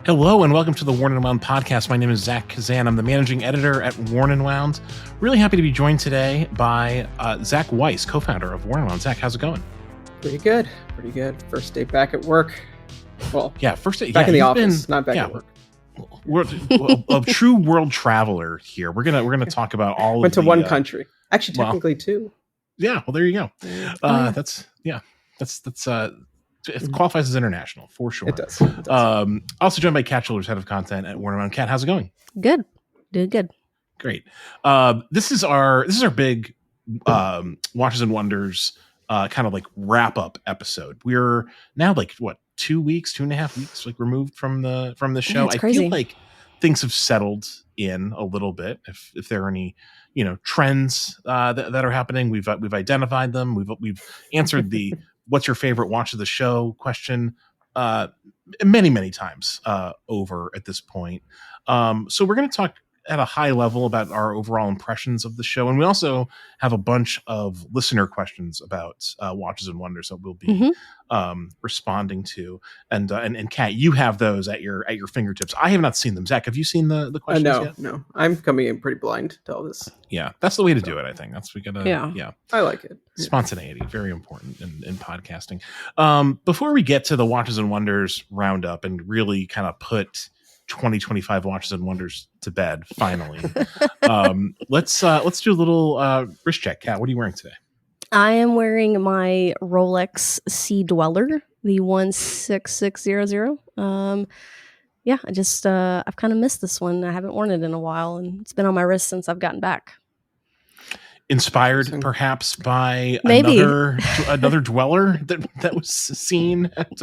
Hello and welcome to the Worn and Wound podcast. My name is Zach Kazan. I'm the managing editor at Worn and Wound. Really happy to be joined today by Zach Weiss, co-founder of Worn and Wound. Zach, how's it going? Pretty good. First day back at work. Well, yeah, first day back in the office, not back at work. We're a true world traveler here. We're gonna talk about all. Went to one country, actually, technically two. Yeah, well, there you go. That's it qualifies as international for sure. It does. Also joined by Kat Childers, head of content at Worn and Wound. Kat, how's it going? Good. Doing good. Great. This is our big Watches and Wonders kind of like wrap up episode. We're now like 2.5 weeks like removed from the show. It's crazy. I feel like things have settled in a little bit. If there are any trends that are happening, we've identified them. We've answered the what's your favorite watch of the show question many times over at this point. So we're going to talk at a high level about our overall impressions of the show. And we also have a bunch of listener questions about Watches and Wonders that we'll be responding to. And Kat, you have those at your fingertips. I have not seen them. Zach, have you seen the questions yet? No. I'm coming in pretty blind to all this. Yeah, that's the way to do it, I think. Yeah. I like it. Spontaneity, very important in podcasting. Before we get to the Watches and Wonders roundup and really kind of put 2025 Watches and Wonders to bed, finally, let's do a little wrist check. Kat, what are you wearing today? I am wearing my Rolex Sea Dweller, the 16600. Yeah, I just I've kind of missed this one. I haven't worn it in a while, and it's been on my wrist since I've gotten back. Inspired perhaps by Maybe another dweller that was seen at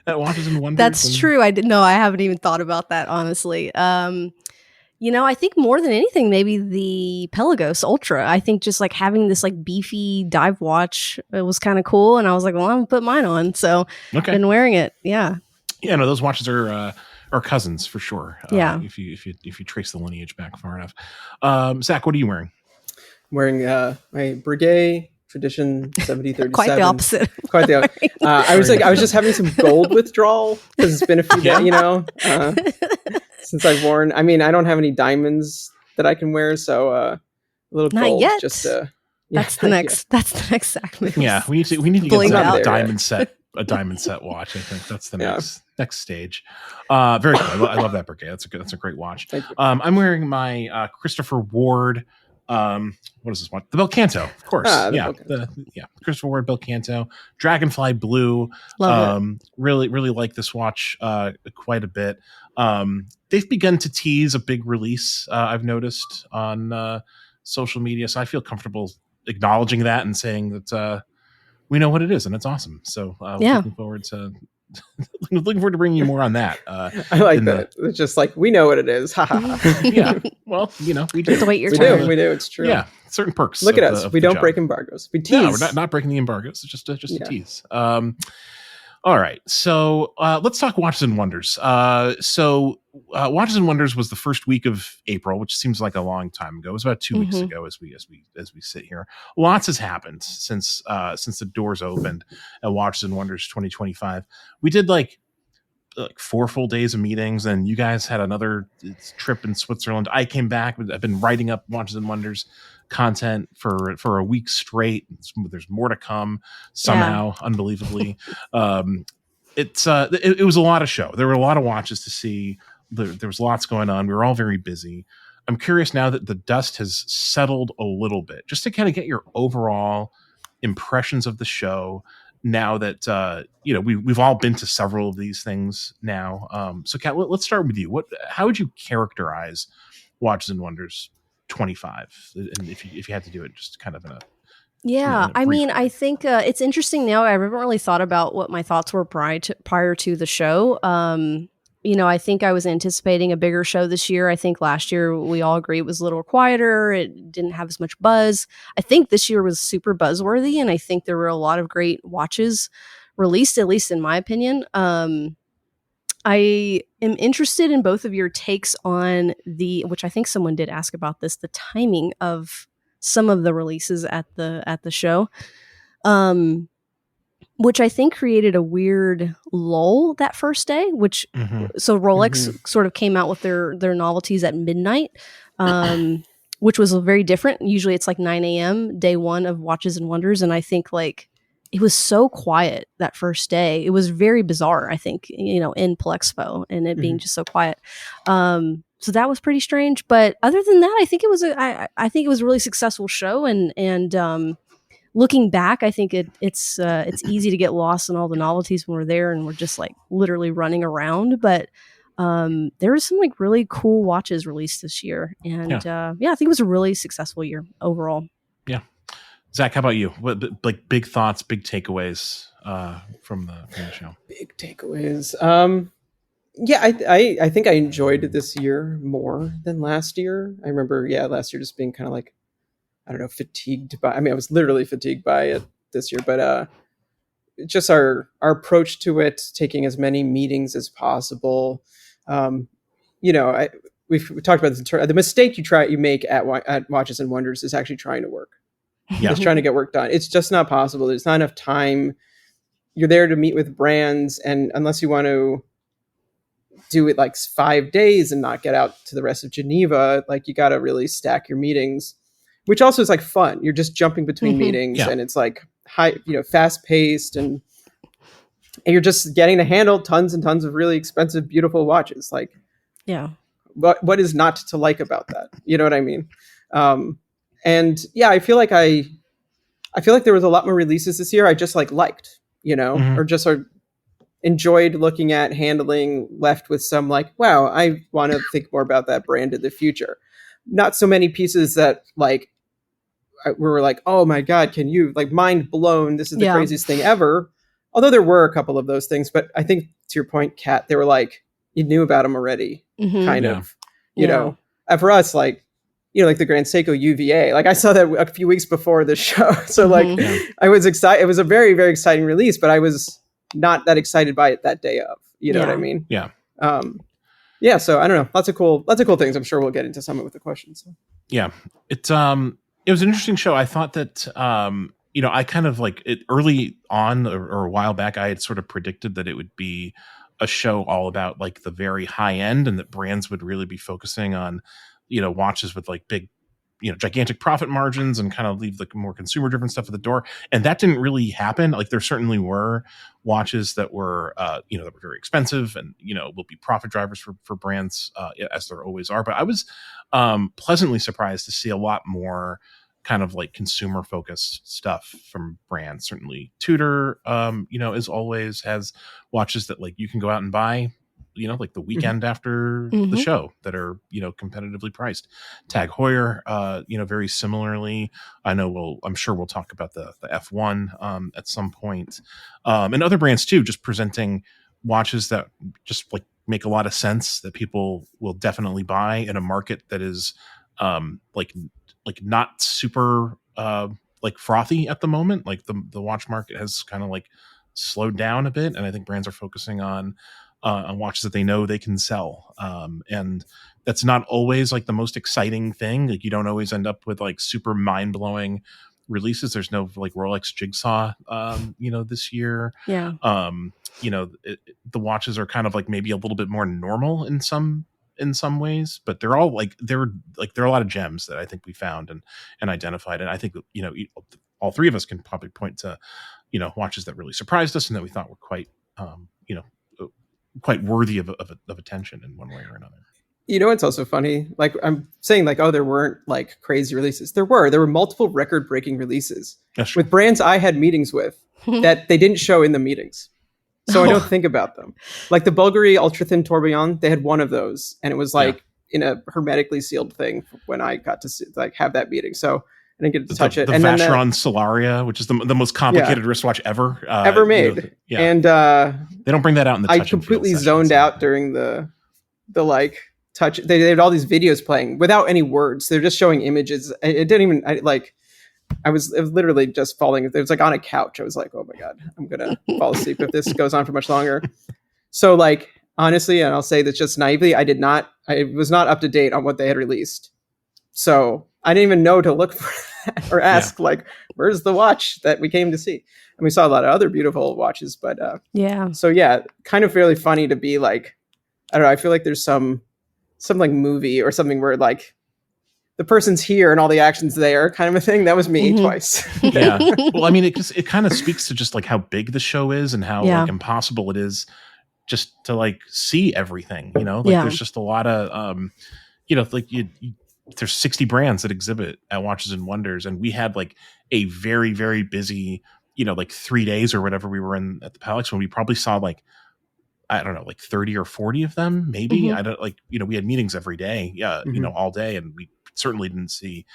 Watches and Wonders. That's true. I haven't even thought about that, honestly. I think more than anything, maybe the Pelagos Ultra. I think just like having this like beefy dive watch, it was kind of cool, and I was like, well, I'm gonna put mine on. So I've been wearing it. Yeah. Yeah. No, those watches are cousins for sure. Yeah. If you trace the lineage back far enough. Zach, what are you wearing? Wearing my Breguet Tradition 7037. Quite the opposite. Quite the opposite. I was just having some gold withdrawal because it's been a few days, since I've worn. I mean, I don't have any diamonds that I can wear, so a little Not gold. Yet. Just that's the next. That's the next Zach move. Yeah, we need to get out a diamond set watch. I think that's the next stage. Very cool. I love that Breguet. That's a great watch. Thank you. I'm wearing my Christopher Ward. What is this one? The Belcanto, of course. Christopher Ward Belcanto, Dragonfly Blue. Love it. Really like this watch quite a bit. They've begun to tease a big release. I've noticed on social media, so I feel comfortable acknowledging that and saying that we know what it is and it's awesome. So looking forward to. Looking forward to bringing you more on that. I like that. It's just like, we know what it is. Yeah. Well, we do. To wait your turn. We do. It's true. Yeah. Certain perks. Look at us. We don't break embargoes. We tease. No, we're not breaking the embargoes. It's just a tease. All right. So let's talk Watches and Wonders. Watches and Wonders was the first week of April, which seems like a long time ago. It was about 2 weeks ago as we sit here. Lots has happened since the doors opened at Watches and Wonders 2025. We did like 4 full days of meetings, and you guys had another trip in Switzerland. I came back. I've been writing up Watches and Wonders content for a week straight. There's more to come somehow, unbelievably. It was a lot of show. There were a lot of watches to see. There was lots going on. We were all very busy. I'm curious now that the dust has settled a little bit, just to kind of get your overall impressions of the show now that we've all been to several of these things now. So Kat, let's start with you. How would you characterize Watches and Wonders 25, and if you had to do it just kind of in a I mean, I think it's interesting now. I haven't really thought about what my thoughts were prior to the show. I think I was anticipating a bigger show this year. I think last year we all agree it was a little quieter. It didn't have as much buzz. I think this year was super buzzworthy, and I think there were a lot of great watches released, at least in my opinion. I am interested in both of your takes on which I think someone did ask about this, the timing of some of the releases at the show. which I think created a weird lull that first day, which so Rolex sort of came out with their novelties at midnight, which was very different. Usually it's like 9 a.m. day one of Watches and Wonders. And I think like it was so quiet that first day. It was very bizarre, I think, in Palexpo and it being just so quiet. So that was pretty strange. But other than that, I think it was I think it was a really successful show. And looking back, I think it's easy to get lost in all the novelties when we're there and we're just like literally running around. But there were some like really cool watches released this year. And I think it was a really successful year overall. Yeah. Zach, how about you? What like big thoughts, big takeaways from the show? Big takeaways. I think I enjoyed this year more than last year. I remember, last year just being kind of like, I don't know, fatigued by. I mean, I was literally fatigued by it this year, but just our approach to it, taking as many meetings as possible. We've talked about this. The mistake you make at Watches and Wonders is actually trying to work. Just trying to get work done. It's just not possible. There's not enough time. You're there to meet with brands, and unless you want to do it like 5 days and not get out to the rest of Geneva, like you got to really stack your meetings. Which also is like fun. You're just jumping between meetings and it's like fast paced and you're just getting to handle tons and tons of really expensive, beautiful watches. Like, what is not to like about that? You know what I mean? I feel like there was a lot more releases this year. I just liked, or just enjoyed looking at, handling, left with some like, wow, I want to think more about that brand in the future. Not so many pieces that like, we were like, oh my God, can you mind blown? This is the craziest thing ever. Although there were a couple of those things, but I think to your point, Kat, they were like, you knew about them already kind of, know, and for us, like the Grand Seiko UVA, like I saw that a few weeks before the show. So I was excited. It was a very, very exciting release, but I was not that excited by it that day of, you know what I mean? Yeah. So I don't know. Lots of cool things. I'm sure we'll get into some of it with the questions. So. Yeah. It was an interesting show. I thought that, I kind of like it early on or a while back, I had sort of predicted that it would be a show all about like the very high end and that brands would really be focusing on, watches with like big, gigantic profit margins and kind of leave the more consumer driven stuff at the door. And that didn't really happen. Like there certainly were watches that were, that were very expensive and, will be profit drivers for brands as there always are. But I was pleasantly surprised to see a lot more kind of like consumer focused stuff from brands. Certainly Tudor, as always has watches that like you can go out and buy, like the weekend after the show that are, competitively priced. TAG Heuer, very similarly. I'm sure we'll talk about the F1 at some point. And other brands too, just presenting watches that just like make a lot of sense that people will definitely buy in a market that is like not super like frothy at the moment. Like the watch market has kind of like slowed down a bit, and I think brands are focusing on watches that they know they can sell. And that's not always like the most exciting thing. Like you don't always end up with like super mind blowing releases. There's no like Rolex Jigsaw, this year. Yeah. The watches are kind of like maybe a little bit more normal in some ways, but they're all like, there are a lot of gems that I think we found and identified. And I think, all three of us can probably point to, watches that really surprised us and that we thought were quite, quite worthy of attention in one way or another. It's also funny. Like I'm saying like, oh, there weren't like crazy releases. There were multiple record breaking releases with brands I had meetings with that they didn't show in the meetings. So I don't think about them. Like the Bulgari Ultra Thin Tourbillon, they had one of those and it was like in a hermetically sealed thing when I got to have that meeting. So I didn't get to touch it. The Vacheron Solaria, which is the most complicated wristwatch ever made. And they don't bring that out in the touch. I completely zoned out during the like touch. They had all these videos playing without any words. They're just showing images. It didn't even it was literally just falling. It was like on a couch. I was like, oh my God, I'm going to fall asleep if this goes on for much longer. So like, honestly, and I'll say this just naively, I was not up to date on what they had released. So I didn't even know to look for that or ask like, where's the watch that we came to see? And we saw a lot of other beautiful watches, but so yeah, kind of really funny to be like, I don't know. I feel like there's some like movie or something where like the person's here and all the action's there kind of a thing. That was me twice. Yeah. Well, I mean, it kind of speaks to just like how big the show is and how like impossible it is just to like see everything, you know, like there's just a lot of, you know, like there's 60 brands that exhibit at Watches and Wonders. And we had like a very, very busy, you know, like 3 days or whatever we were in at the Palex when we probably saw like, I don't know, like 30 or 40 of them, maybe. I don't like, you know, we had meetings every day, you know, all day, and we certainly didn't see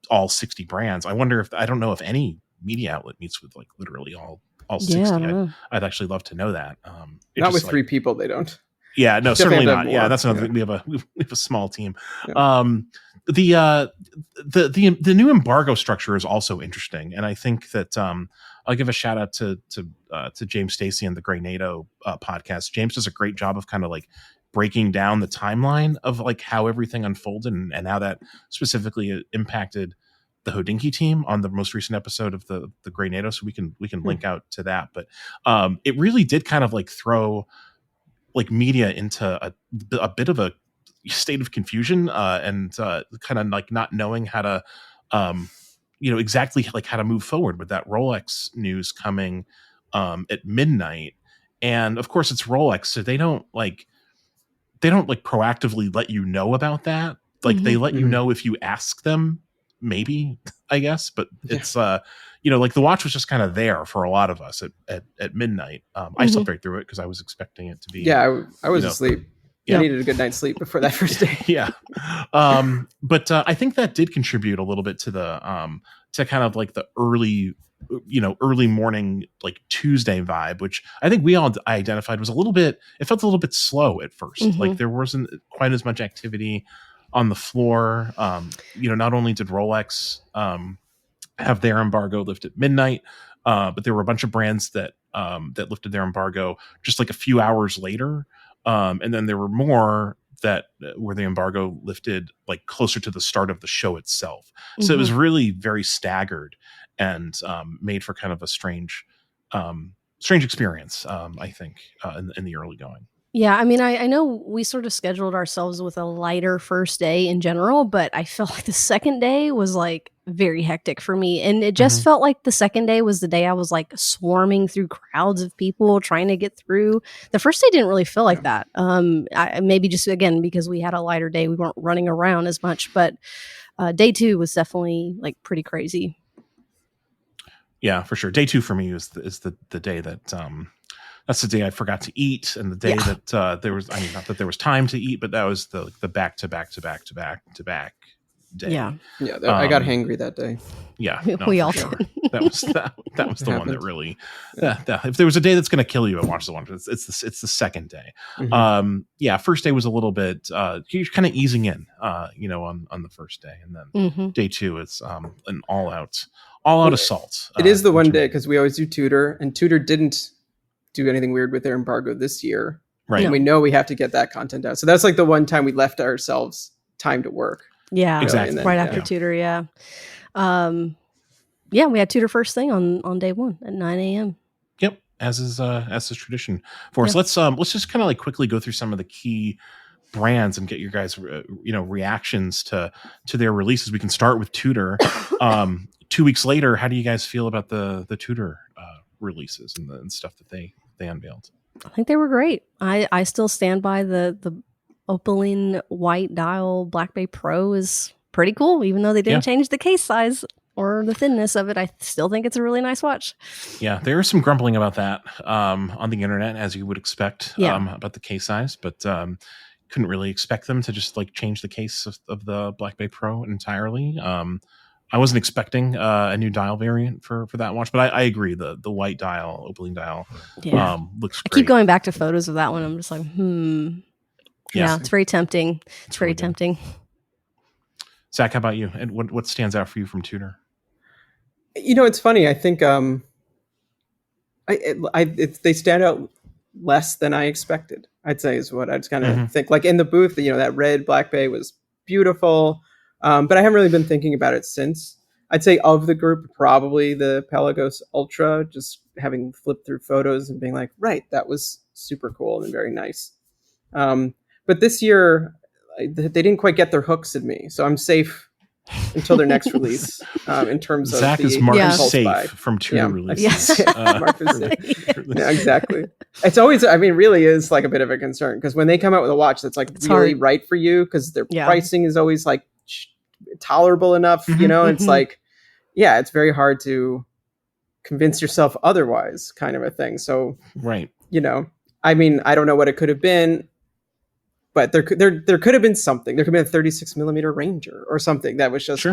all 60 brands. I wonder if, I don't know if any media outlet meets with like literally all 60. I'd actually love to know that. Not with 3 people, they don't. Yeah, no, certainly not. Yeah, that's another thing. We have a small team. The new embargo structure is also interesting, and I think that I'll give a shout out to James Stacey and the Grey NATO podcast. James does a great job of kind of like breaking down the timeline of like how everything unfolded and how that specifically impacted the Hodinkee team on the most recent episode of the Grey NATO. So we can link out to that. But it really did kind of like throw like media into a bit of a state of confusion and kind of like not knowing how to you know, exactly like how to move forward with that Rolex news coming at midnight. And of course it's Rolex, so they don't like proactively let you know about that. Like they let you know if you ask them, maybe, I guess, but it's you know, like the watch was just kind of there for a lot of us at midnight. I slept right through it because I was expecting it to be I was asleep. I needed a good night's sleep before that first day. But I think that did contribute a little bit to the to kind of like the early morning like Tuesday vibe, which I think we all identified was it felt a little bit slow at first. Like there wasn't quite as much activity on the floor. You know, not only did Rolex have their embargo lift at midnight, but there were a bunch of brands that lifted their embargo just like a few hours later. And then there were more that where the embargo lifted like closer to the start of the show itself. So it was really very staggered and made for kind of a strange experience, I think, in the early going. Yeah, I mean, I know we sort of scheduled ourselves with a lighter first day in general, but I felt like the second day was like very hectic for me. And it just felt like the second day was the day I was like swarming through crowds of people trying to get through. The first day didn't really feel like that. Maybe just, again, because we had a lighter day, we weren't running around as much, but day 2 was definitely like pretty crazy. Yeah, for sure. Day 2 for me is the day that that's the day I forgot to eat, and the day that there was, I mean, not that there was time to eat, but that was the back to back day. Yeah. I got hangry that day. Yeah, we all sure. That was the one that really. If there was a day that's going to kill you at Watch the Wonders, it's the second day. First day was a little bit. You're kind of easing in, you know, on the first day, and then day 2 is an all out assault. It is the one day because we always do Tudor, and Tudor didn't do anything weird with their embargo this year. Right. And we know we have to get that content out. So that's like the one time we left ourselves time to work. Yeah. Exactly. Then, right after Tudor. Yeah. We had Tudor first thing on day 1 at 9 a.m. Yep. As is tradition for us. Let's just kind of like quickly go through some of the key brands and get your guys, reactions to their releases. We can start with Tudor. 2 weeks later, how do you guys feel about the Tudor releases and stuff that they unveiled? I think they were great. I still stand by the opaline white dial Black Bay Pro is pretty cool, even though they didn't change the case size or the thinness of it. I still think it's a really nice watch. Yeah, there is some grumbling about that on the internet, as you would expect, about the case size, but couldn't really expect them to just like change the case of the Black Bay Pro entirely. I wasn't expecting a new dial variant for that watch, but I agree. The white dial, opaline dial, looks great. I keep going back to photos of that one. I'm just like, Yeah, it's very tempting. It's very tempting. Zach, how about you? And what stands out for you from Tudor? You know, it's funny. I think they stand out less than I expected, I'd say, is what I was kind of think. Like in the booth, that red Black Bay was beautiful. But I haven't really been thinking about it since. I'd say of the group, probably the Pelagos Ultra, just having flipped through photos and being like, right, that was super cool and very nice. But this year, they didn't quite get their hooks in me, so I'm safe until their next release. In terms of Zach is marked safe from Tudor releases. Yeah, exactly. It's always, I mean, really is like a bit of a concern because when they come out with a watch that's like really right for you, because their pricing is always like tolerable enough, you know, it's like, yeah, it's very hard to convince yourself otherwise, kind of a thing. So, right, you know, I mean, I don't know what it could have been, but there could have been something. There could have been a 36 millimeter Ranger or something that was just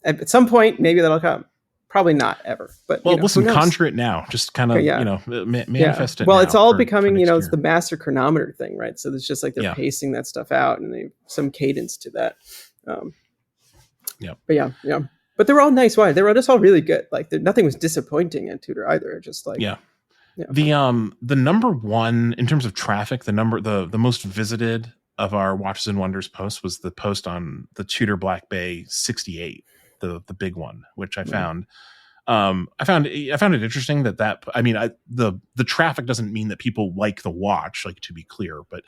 at some point, maybe that'll come. Probably not ever, but well, listen, conjure it now. Just kind of, you know, manifest it. Well, now it's all for becoming, you know, year. It's the master chronometer thing, right? So it's just like they're pacing that stuff out, and they some cadence to that. But yeah. But they were all nice wines. They were just all really good. Like nothing was disappointing at Tudor either. Just like the number one in terms of traffic, the most visited of our Watches and Wonders posts was the post on the Tudor Black Bay 68, the big one, which I found. I found it interesting that I mean, the traffic doesn't mean that people like the watch, like, to be clear, but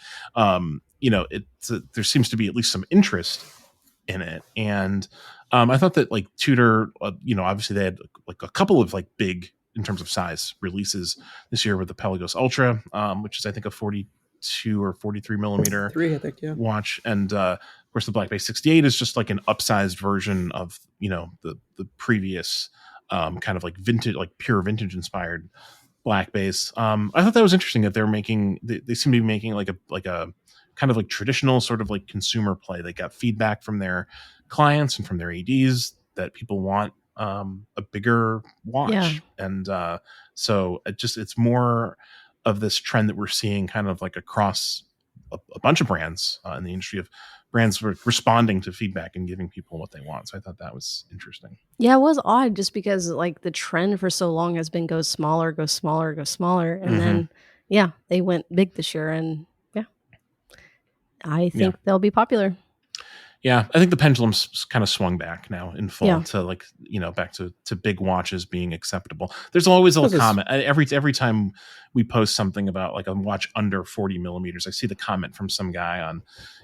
you know, there seems to be at least some interest in it. And I thought that, like, Tudor, you know, obviously they had like a couple of like big in terms of size releases this year with the Pelagos Ultra, which is I think a 42 or 43 millimeter watch, and of course the Black Bay 68 is just like an upsized version of, you know, the previous kind of like vintage, like pure vintage inspired Black Bays. I thought that was interesting that they seem to be making like a kind of like traditional sort of like consumer play. They got feedback from their clients and from their ADs that people want a bigger watch. And so it's more of this trend that we're seeing kind of like across a bunch of brands in the industry, of brands responding to feedback and giving people what they want. So I thought that was interesting. Yeah, it was odd just because like the trend for so long has been go smaller. And then, they went big this year, and I think they'll be popular. Yeah, I think the pendulum's kind of swung back now in full to, like, you know, back to big watches being acceptable. There's always a comment every time we post something about like a watch under 40 millimeters. I see the comment from some guy on,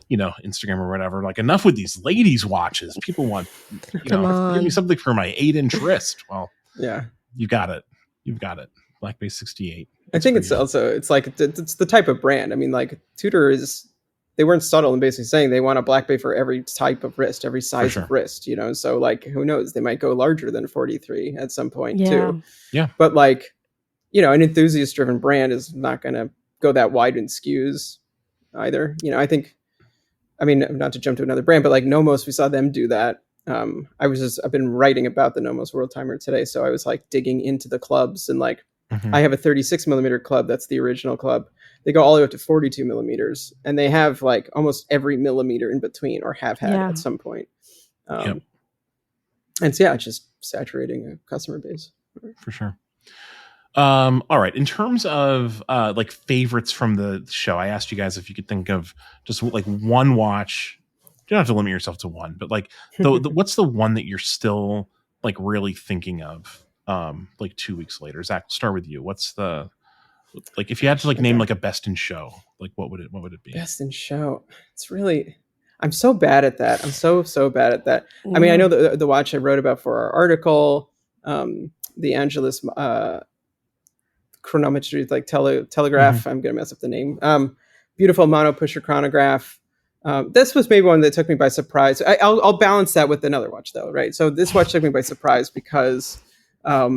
you know, Instagram or whatever, like, enough with these ladies' watches. People want, you know, give me something for my 8-inch wrist. Well, you got it. You've got it. Black Bay 68. I think it's like it's the type of brand. I mean, like Tudor they weren't subtle in basically saying they want a Black Bay for every type of wrist, every size of wrist, you know? So like, who knows? They might go larger than 43 at some point too. Yeah. But like, you know, an enthusiast driven brand is not going to go that wide in SKUs either. You know, I mean, not to jump to another brand, but like Nomos, we saw them do that. I've been writing about the Nomos World Timer today. So I was like digging into the clubs, and like, I have a 36 millimeter club. That's the original club. They go all the way up to 42 millimeters, and they have like almost every millimeter in between, or have had at some point. And so, it's just saturating a customer base. For sure. All right. In terms of like favorites from the show, I asked you guys if you could think of just like one watch. You don't have to limit yourself to one, but like what's the one that you're still like really thinking of like 2 weeks later? Zach, we'll start with you. What's the, like, if you had to like name like a best in show, like what would it be? Best in show. It's really, I'm so bad at that. I'm so bad at that. I mean, I know the watch I wrote about for our article, the Angelus chronometry, like telegraph. I'm gonna mess up the name. Beautiful mono pusher chronograph. This was maybe one that took me by surprise. I'll balance that with another watch though, right? So this watch took me by surprise because, I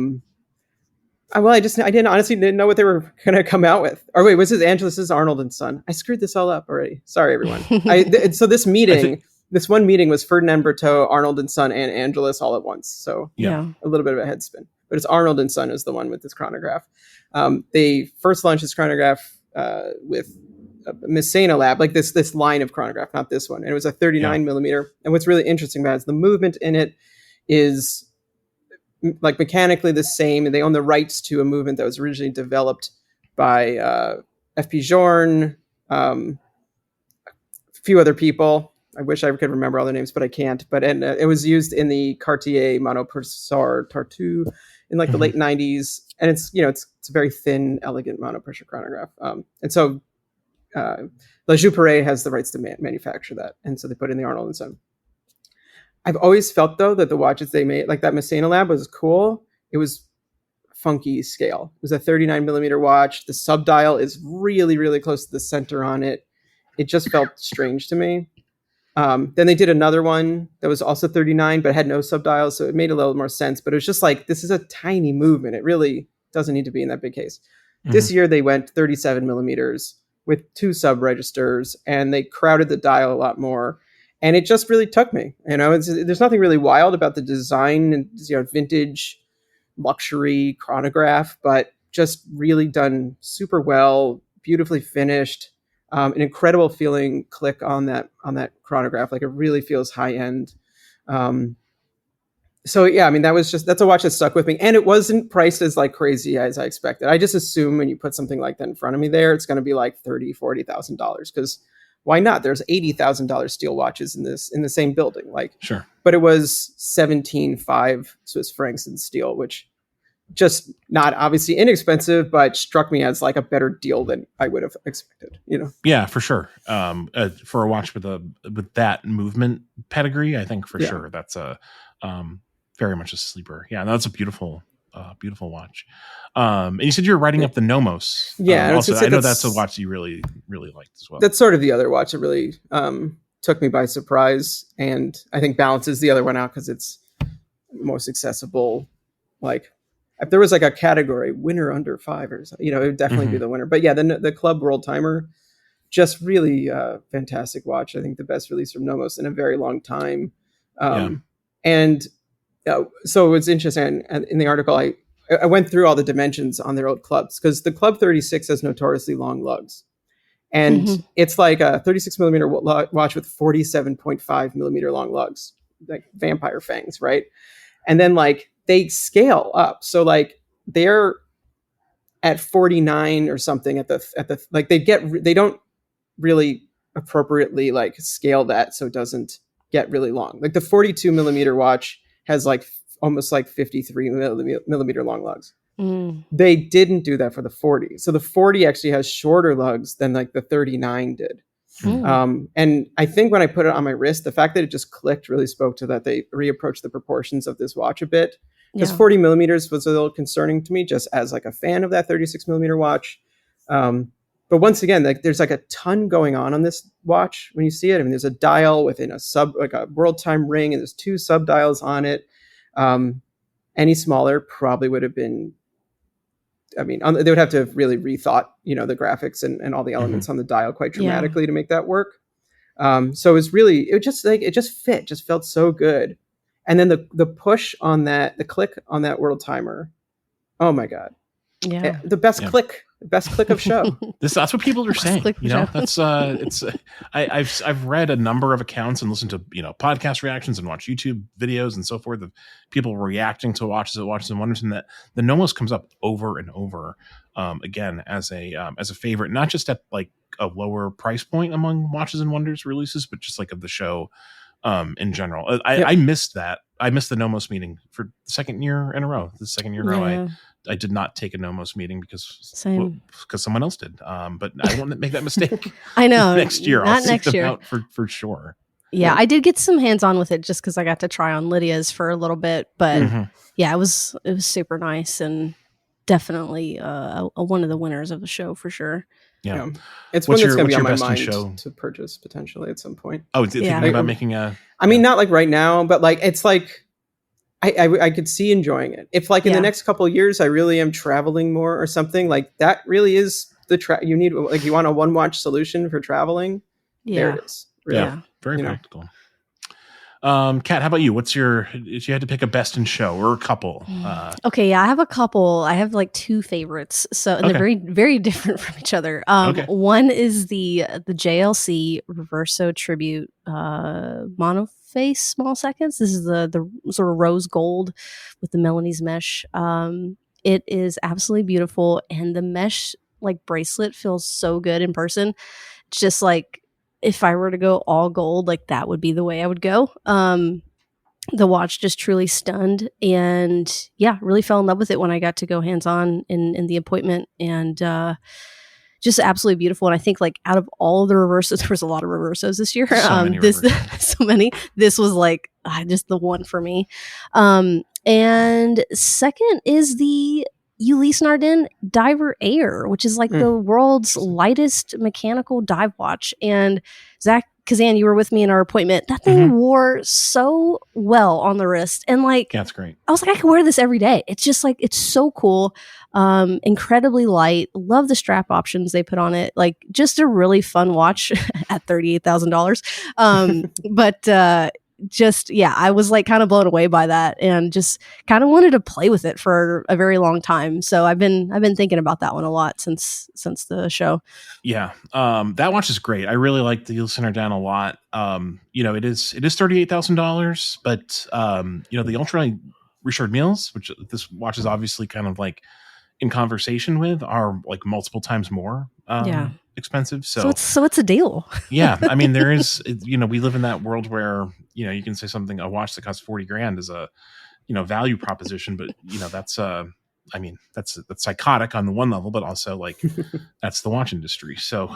didn't know what they were going to come out with. Or wait, was this Angelus? This is Arnold and Son. I screwed this all up already. Sorry, everyone. So this meeting, this one meeting was Ferdinand Berthaud, Arnold and Son, and Angelus all at once. So a little bit of a head spin. But it's Arnold and Son is the one with this chronograph. They first launched this chronograph with Messina Lab, like this line of chronograph, not this one. And it was a 39 millimeter. And what's really interesting about it is the movement in it is like mechanically the same, and they own the rights to a movement that was originally developed by FP Journe, a few other people. I wish I could remember all the names, but I can't. But it was used in the Cartier Monopressor Tartu in like the late 90s. And it's, it's a very thin, elegant monopressure chronograph. And so La Jouperet has the rights to manufacture that. And so they put in the Arnold and Son. I've always felt, though, that the watches they made, like that Messina Lab, was cool. It was funky scale. It was a 39 millimeter watch. The subdial is really, really close to the center on it. It just felt strange to me. Then they did another one that was also 39, but had no subdial, so it made a little more sense. But it was just like, this is a tiny movement. It really doesn't need to be in that big case. This year they went 37 millimeters with 2 sub registers, and they crowded the dial a lot more. And it just really took me. There's nothing really wild about the design and vintage luxury chronograph, but just really done super well, beautifully finished. An incredible feeling click on that chronograph. Like, it really feels high end. So yeah, I mean, that's a watch that stuck with me, and it wasn't priced as like crazy as I expected. I just assume when you put something like that in front of me there, it's going to be like $30,000-$40,000, because why not? There's $80,000 steel watches in the same building. Like, sure. But it was 17.5 Swiss francs in steel, which just not obviously inexpensive, but struck me as like a better deal than I would have expected. Yeah, for sure. For a watch with that movement pedigree, I think for sure that's a very much a sleeper. Yeah, that's a beautiful watch. And you said you were writing up the Nomos. Yeah, also, I know that's a watch you really, really liked as well. That's sort of the other watch that really took me by surprise, and I think balances the other one out because it's most accessible. Like, if there was like a category winner under 5 or something, it would definitely be the winner. But yeah, the Club World Timer, just really fantastic watch. I think the best release from Nomos in a very long time. And so it's interesting. In the article, I went through all the dimensions on their old clubs, because the Club 36 has notoriously long lugs. And it's like a 36 millimeter watch with 47.5 millimeter long lugs, like vampire fangs, right? And then like they scale up. So like they're at 49 or something at the like they don't really appropriately like scale that so it doesn't get really long. Like the 42 millimeter watch has like almost like 53 millimeter long lugs. They didn't do that for the 40. So the 40 actually has shorter lugs than like the 39 did. And I think when I put it on my wrist, the fact that it just clicked really spoke to that. They reapproached the proportions of this watch a bit, because 40 millimeters was a little concerning to me just as like a fan of that 36 millimeter watch. But once again, like there's like a ton going on this watch when you see it. I mean, there's a dial within like a world time ring, and there's 2 sub dials on it. Any smaller probably would have been, I mean, they would have to have really rethought, the graphics and all the elements on the dial quite dramatically to make that work. So it just felt so good. And then the push on that, the click on that world timer, oh my God. Yeah. The best click of show. That's what people are saying. That's I've read a number of accounts and listened to podcast reactions and watched YouTube videos and so forth of people reacting to Watches and Wonders, and that the Nomos comes up over and over again as a favorite, not just at like a lower price point among Watches and Wonders releases, but just like of the show in general. I missed that. I missed the Nomos meeting for the second year in a row. I did not take a Nomos meeting because someone else did. But I won't make that mistake. I know. Next year, I'll seek them out for sure. Yeah, I did get some hands on with it just because I got to try on Lydia's for a little bit. But yeah, it was super nice, and definitely one of the winners of the show for sure. Yeah. It's one that's going to be on my mind to purchase potentially at some point. Oh, thinking about making a... I mean, not like right now, but like it's like I could see enjoying it. If like in the next couple of years I really am traveling more or something, like that really is you need, like, you want a one watch solution for traveling. There it is. Really. Yeah, very practical. Kat, how about you? If you had to pick a best in show or a couple? Okay, I have a couple. I have like 2 favorites. So, and they're very, very different from each other. One is the JLC Reverso Tribute Monoface Small Seconds. This is the sort of rose gold with the Melanie's mesh. It is absolutely beautiful, and the mesh like bracelet feels so good in person. It's just like if I were to go all gold, like that would be the way I would go. The watch just truly stunned, and yeah, really fell in love with it when I got to go hands-on in the appointment, and just absolutely beautiful. And I think like out of all of the reversos, there was a lot of reversos this year. So many so many. This was like just the one for me. And second is the Ulysse Nardin Diver Air, which is like the world's lightest mechanical dive watch. And Zach Kazan, you were with me in our appointment. That thing wore so well on the wrist. And like, yeah, it's great. I was like, I can wear this every day. It's just like, it's so cool. Incredibly light. Love the strap options they put on it. Like just a really fun watch at $38,000. But just, yeah, I was like kind of blown away by that and just kind of wanted to play with it for a very long time. So I've been thinking about that one a lot since the show. Yeah. That watch is great. I really like the Ulysse Nardin a lot. It is $38,000, but the Ultra Richard Mille, which this watch is obviously kind of like in conversation with, are like multiple times more expensive. So it's a deal. Yeah. I mean, there is, we live in that world where, you can say something, a watch that costs $40,000 is a, value proposition, but that's that's psychotic on the one level, but also like that's the watch industry. So,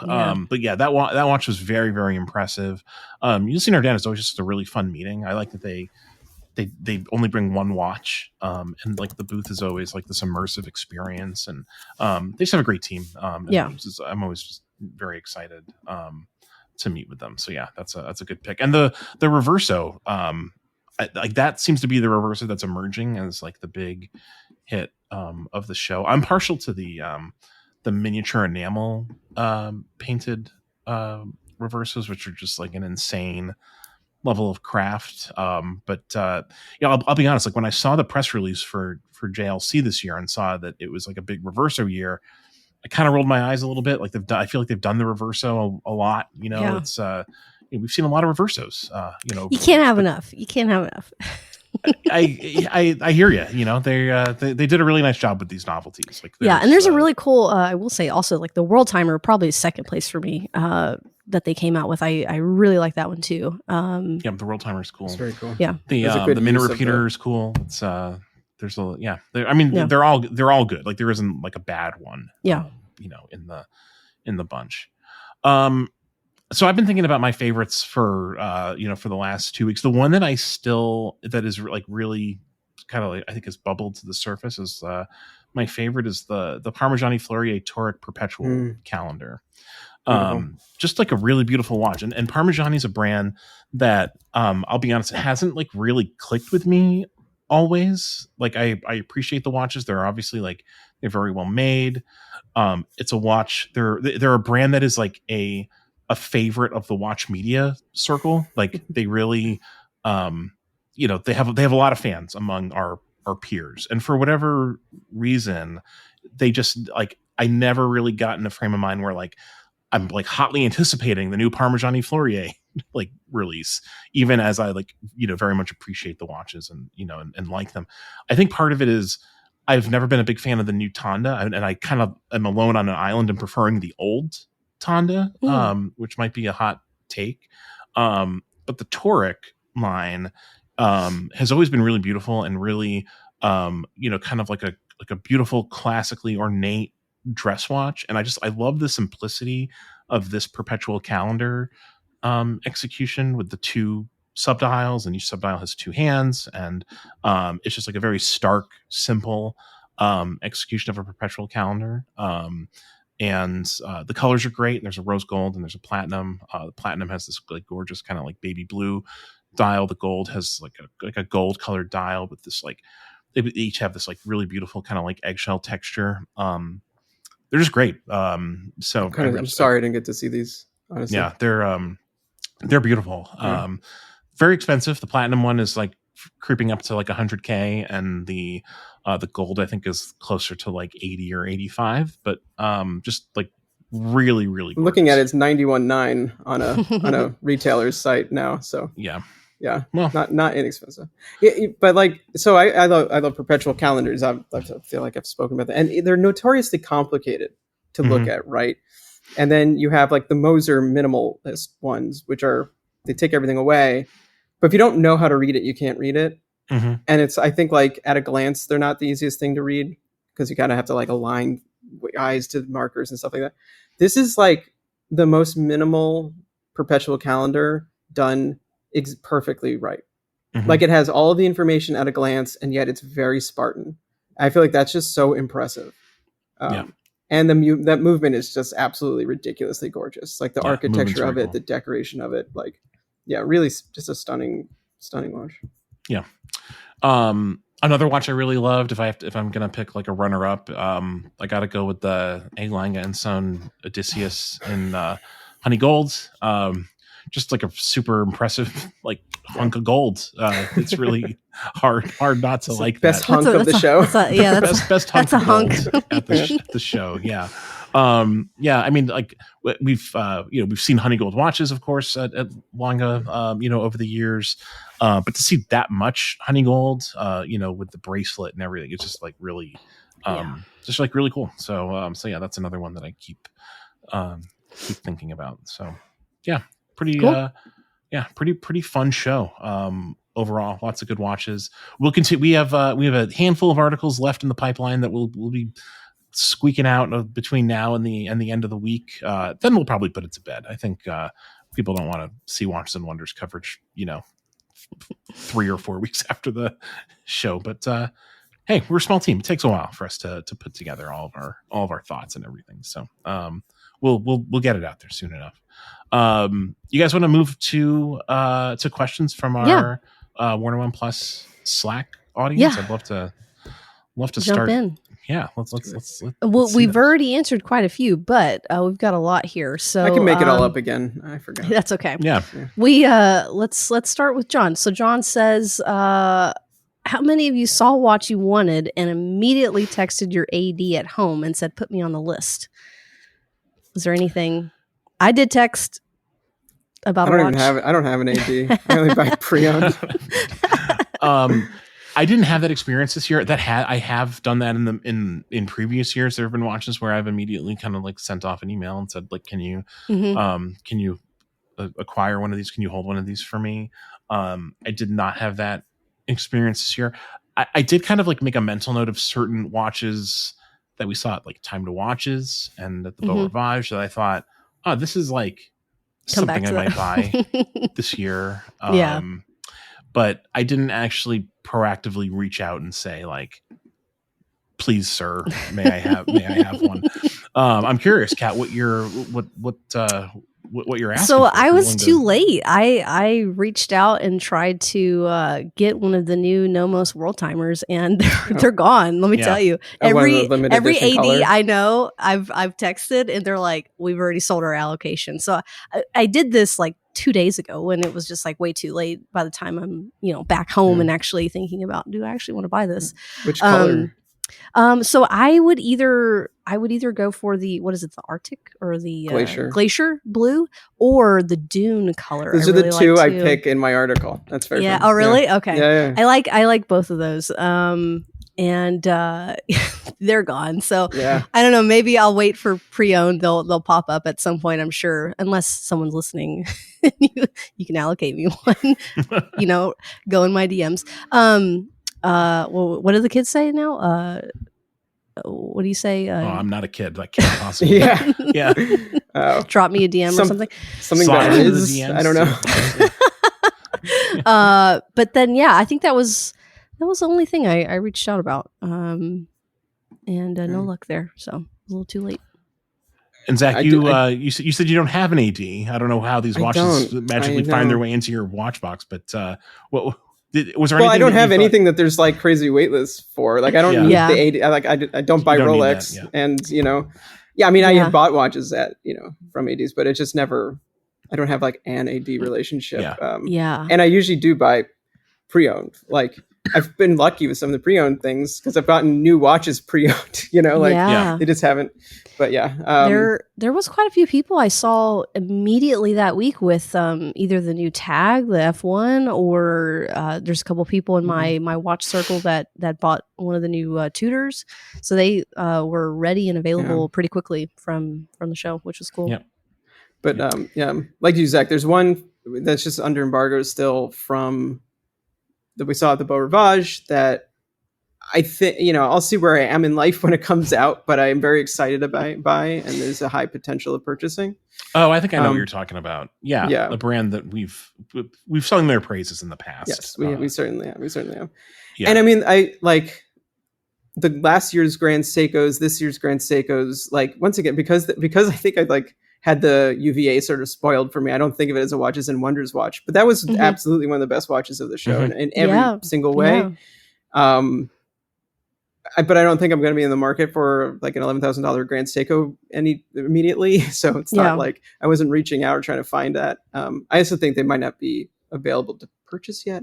but yeah, that watch was very, very impressive. Ulysse Nardin is always just a really fun meeting. I like that they only bring one watch, and like the booth is always like this immersive experience, and they just have a great team. I'm always just very excited to meet with them. So yeah, that's a good pick. And the Reverso, like that seems to be the Reverso that's emerging as like the big hit of the show. I'm partial to the miniature enamel painted Reversos, which are just like an insane level of craft. I'll be honest, like when I saw the press release for JLC this year and saw that it was like a big Reverso year, I kind of rolled my eyes a little bit. Like I feel like they've done the Reverso a lot. It's we've seen a lot of Reversos. You can't have enough. You can't have enough. I hear you. They did a really nice job with these novelties. Like and there's a really cool. I will say also like the World Timer, probably second place for me. That they came out with. I really like that one too. The World Timer is cool. It's very cool. Yeah, the minute repeater is cool. It's they're all good. Like there isn't like a bad one. In the bunch. So I've been thinking about my favorites for for the last 2 weeks. The one that is like really kind of like I think has bubbled to the surface is my favorite is the Parmigiani Fleurier Toric Perpetual calendar. Just like a really beautiful watch, and Parmigiani is a brand that I'll be honest, it hasn't like really clicked with me always. Like I appreciate the watches. They're obviously like they're very well made. It's a watch. They're a brand that is like a favorite of the watch media circle. Like they really they have a lot of fans among our peers, and for whatever reason they just like I never really got in a frame of mind where like I'm like hotly anticipating the new Parmigiani Fleurier like release, even as I like, very much appreciate the watches and, and like them. I think part of it is I've never been a big fan of the new Tonda, and I kind of am alone on an island and preferring the old Tonda, which might be a hot take. But the Toric line has always been really beautiful and really, kind of like a beautiful, classically ornate dress watch. And I love the simplicity of this perpetual calendar execution with the two subdials, and each subdial has two hands, and it's just like a very stark, simple execution of a perpetual calendar. And the colors are great. There's a rose gold and there's a platinum. The platinum has this like gorgeous kind of like baby blue dial. The gold has like a gold colored dial with this like they each have this like really beautiful kind of like eggshell texture. They're just great. I'm sorry I didn't get to see these, honestly. Yeah, they're beautiful. Very expensive. The platinum one is like creeping up to like $100K, and the gold I think is closer to like 80 or 85. But just like really, really gorgeous. Looking at it, it's 91.9 on a retailer's site now. So yeah. Well, not inexpensive. But like, so I love perpetual calendars. I feel like I've spoken about that, and they're notoriously complicated to look at, right? And then you have like the Moser minimalist ones, which they take everything away. But if you don't know how to read it, you can't read it. Mm-hmm. And I think like at a glance, they're not the easiest thing to read because you kind of have to like align eyes to markers and stuff like that. This is like the most minimal perpetual calendar done perfectly right. Mm-hmm. Like it has all of the information at a glance, and yet it's very Spartan. I feel like that's just so impressive. And that movement is just absolutely ridiculously gorgeous. Like the architecture of it, cool. The decoration of it, like, really just a stunning watch. Yeah. Another watch I really loved. If I'm gonna pick like a runner up, I gotta go with the A. Lange & Son Odysseus in honey gold. Just like a super impressive like hunk of gold. It's really hard not to like best that. Hunk of the show. Best hunk of gold at the show. Yeah. I mean, like we've seen honey gold watches, of course, at Lange, over the years. But to see that much honey gold, with the bracelet and everything, it's just like really, just like really cool. So that's another one that I keep thinking about. So pretty, cool. Pretty fun show. Overall, lots of good watches. We'll continue. We have a handful of articles left in the pipeline that we'll be squeaking out between now and the end of the week. Then we'll probably put it to bed. I think people don't want to see Watches and Wonders coverage, 3 or 4 weeks after the show. But hey, we're a small team. It takes a while for us to put together all of our thoughts and everything. So we'll get it out there soon enough. You guys want to move to questions from our Warner One Plus Slack audience? I'd love to jump start in. Yeah, let's we've already answered quite a few, but we've got a lot here. So I can make it all up again. I forgot. That's okay. Yeah. We let's start with John. So John says, how many of you saw what you wanted and immediately texted your AD at home and said, "Put me on the list"? Was there anything? I did text about a watch. I don't have an AD. I only buy pre-owned. I didn't have that experience this year. I have done that in previous years. There have been watches where I've immediately kind of like sent off an email and said like, can you acquire one of these? Can you hold one of these for me? I did not have that experience this year. I did kind of like make a mental note of certain watches that we saw at like Time to Watches and at the Beau Rivage that I thought, oh, this is like something I might buy this year. But I didn't actually proactively reach out and say like, please, sir, may I have one? I'm curious, Kat, what you're asking. So I was too late. I reached out and tried to get one of the new Nomos World Timers, and they're gone. Let me tell you, every AD colors. I know I've texted, and they're like, we've already sold our allocation. So I did this like 2 days ago when it was just like way too late by the time I'm back home and actually thinking about, do I actually want to buy this? Which color? So I would either go for the, what is it, the Arctic or the glacier blue or the dune color. Those are the two I pick in my article. That's very fun. Oh, really? Yeah. Okay. Yeah. I like both of those. And they're gone. So I don't know. Maybe I'll wait for pre-owned. They'll pop up at some point, I'm sure, unless someone's listening. you can allocate me one. Go in my DMs. Well, what do the kids say now? What do you say? I'm not a kid. That can't possibly. Yeah. Drop me a DM or something. Something that is. I don't know. But then, I think that was the only thing I reached out about. And no luck there. So a little too late. And Zach, you said you don't have an AD. I don't know how these watches magically find their way into your watch box, but was there anything? Well, I don't have anything that there's like crazy wait lists for. Like I don't need the AD. I don't buy Rolex, and I mean I have bought watches at from ADs, but it just never. I don't have like an AD relationship. And I usually do buy pre-owned. Like I've been lucky with some of the pre-owned things because I've gotten new watches pre-owned, they just haven't. But there was quite a few people I saw immediately that week with either the new TAG, the F1, or there's a couple people in my watch circle that bought one of the new Tudors. So they were ready and available pretty quickly from the show, which was cool. Yeah. But like you, Zach, there's one that's just under embargo still from that we saw at the Beau Rivage that I think, I'll see where I am in life when it comes out, but I am very excited to buy, and there's a high potential of purchasing. Oh, I think I know what you're talking about. Yeah. The brand that we've sung their praises in the past. Yes, we certainly have. We certainly have. Yeah. And I mean, I like the last year's Grand Seikos, this year's Grand Seikos, like once again, because I think I had the UVA sort of spoiled for me. I don't think of it as a Watches and Wonders watch, but that was absolutely one of the best watches of the show in every single way. Yeah. But I don't think I'm going to be in the market for like an $11,000 Grand Seiko immediately. So it's not like I wasn't reaching out or trying to find that. I also think they might not be available to purchase yet.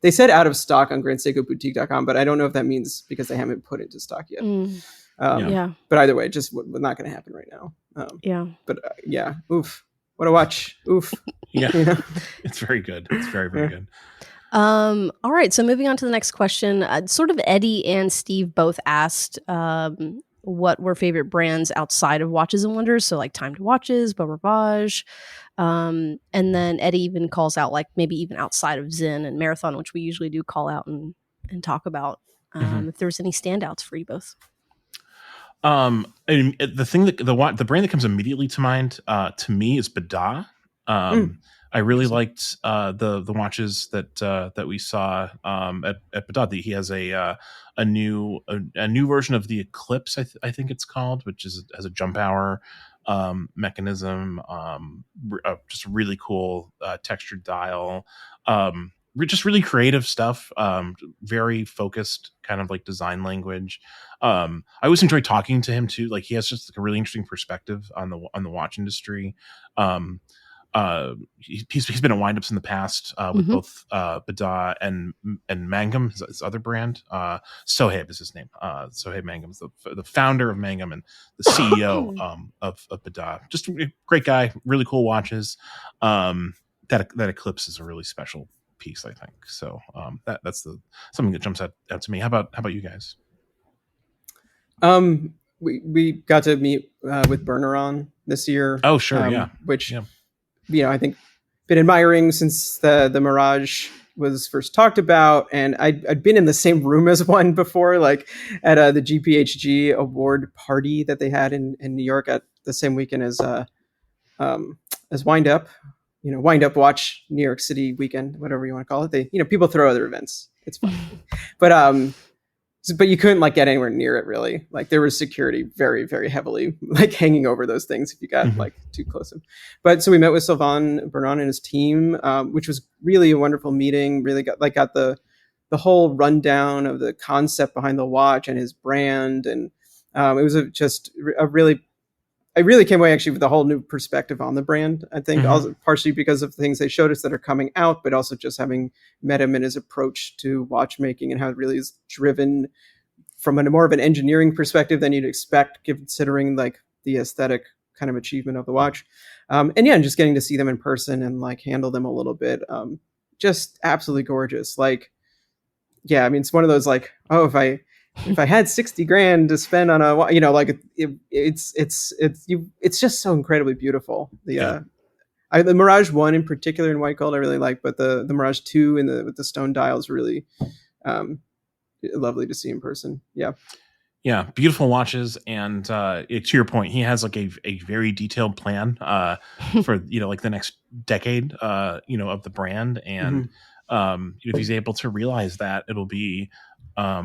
They said out of stock on grandseikoboutique.com, but I don't know if that means because they haven't put it into stock yet. But either way, just not going to happen right now. But oof, what a watch. Oof. Yeah. It's very good. It's very, very good. All right, so moving on to the next question. Sort of Eddie and Steve both asked what were favorite brands outside of Watches and Wonders, so like Time to Watches, Beau Rivage, and then Eddie even calls out like maybe even outside of Zen and Marathon, which we usually do call out and talk about. If there's any standouts for you both. And the thing that the brand that comes immediately to mind to me is Bada. I really liked the watches that we saw at Bada. He has a new version of the Eclipse, I think it's called, which has a jump hour mechanism, just a really cool textured dial, just really creative stuff, very focused kind of like design language. I always enjoy talking to him too. Like he has just like a really interesting perspective on the watch industry. He's been at Windups in the past with both Bada and Mangum, his other brand. Sohaib is his name. Sohaib Mangum is the founder of Mangum and the CEO of Bada. Just a great guy, really cool watches. That Eclipse is a really special piece, I think. So that's something that jumps out to me. How about you guys? We got to meet with Burneron this year. Oh, sure, which I think been admiring since the Mirage was first talked about, and I'd been in the same room as one before, like at the GPHG award party that they had in New York at the same weekend as Windup. Windup Watch New York City weekend, whatever you want to call it. They, people throw other events. It's fun, but you couldn't like get anywhere near it really. Like there was security very, very heavily like hanging over those things if you got like too close. But so we met with Sylvain Burneron and his team, which was really a wonderful meeting. Really got the whole rundown of the concept behind the watch and his brand, and it was I really came away actually with a whole new perspective on the brand. I think also partially because of things they showed us that are coming out, but also just having met him and his approach to watchmaking and how it really is driven from a more of an engineering perspective than you'd expect, considering like the aesthetic kind of achievement of the watch. And just getting to see them in person and like handle them a little bit. Just absolutely gorgeous. Like, I mean, it's one of those like, oh, if I had $60,000 to spend on a, like it's just so incredibly beautiful. The Mirage 1 in particular in white gold I really like, but the Mirage 2 with the stone dials really lovely to see in person. Yeah, beautiful watches, and to your point, he has like a very detailed plan for like the next decade of the brand, and if he's able to realize that, it'll be a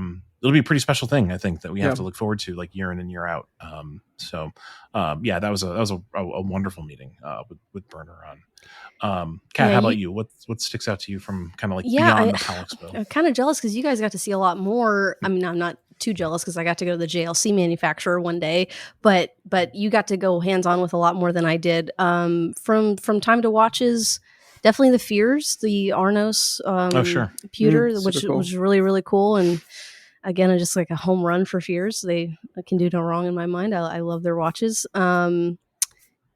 pretty special thing, I think, that we have to look forward to like year in and year out. That was a wonderful meeting with Burneron. Kat, how about you? What sticks out to you from kind of like beyond the PAL Expo? I'm kind of jealous because you guys got to see a lot more. I mean, I'm not too jealous because I got to go to the JLC manufacturer one day, but you got to go hands on with a lot more than I did. From Time to Watches, definitely the Fears, the Arnos pewter, which cool. was really, really cool. And again, just like a home run for Fears. They can do no wrong in my mind. I love their watches.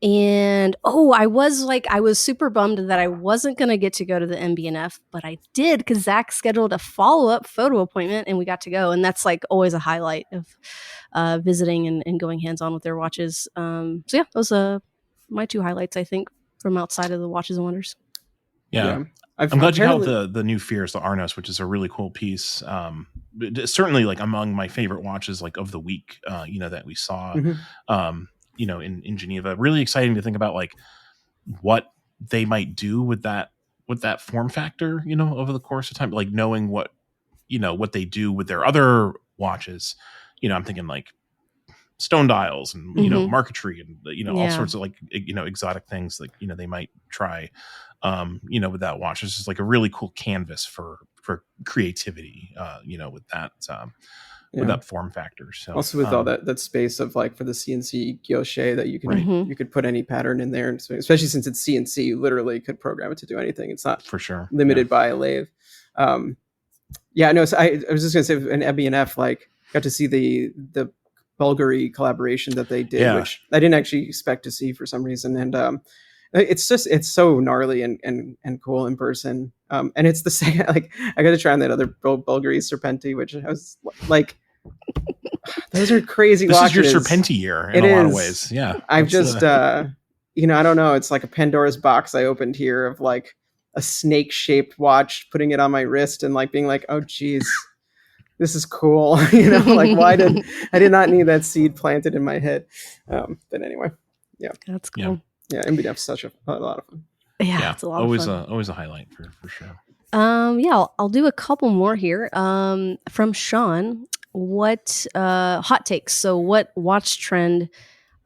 And I was super bummed that I wasn't going to get to go to the MBNF, but I did because Zach scheduled a follow-up photo appointment and we got to go. And that's like always a highlight of visiting and going hands-on with their watches. So yeah, those are my 2 highlights, I think, from outside of the Watches and Wonders. Yeah. I'm glad you called the new Fears, the Arnos, which is a really cool piece. Certainly like among my favorite watches like of the week, that we saw. In Geneva. Really exciting to think about like what they might do with that form factor, over the course of time, like knowing what they do with their other watches. I'm thinking like stone dials and, marquetry and, all sorts of like, exotic things like, they might try, with that watch. It's just like a really cool canvas for creativity, with that, with that form factor. So also with all that space of like for the CNC guilloche that you can you could put any pattern in there, and so, especially since it's CNC, you literally could program it to do anything. It's not for sure limited by a lathe. So I was just gonna say in MBNF, like got to see the Bulgari collaboration that they did, which I didn't actually expect to see for some reason, and it's so gnarly and cool in person. And it's the same, like I got to try on that other Bulgari Serpenti, which I was like, those are crazy watches. This is your Serpenti year in a lot of ways. Yeah. I've just, I don't know. It's like a Pandora's box I opened here of like a snake shaped watch, putting it on my wrist and like being like, oh geez, this is cool. Like I did not need that seed planted in my head. But anyway, yeah, that's cool. Yeah, MBNF is such a lot of fun. Yeah, it's a lot of fun. Always a highlight for sure. I'll do a couple more here. From Sean, what hot takes? So, what watch trend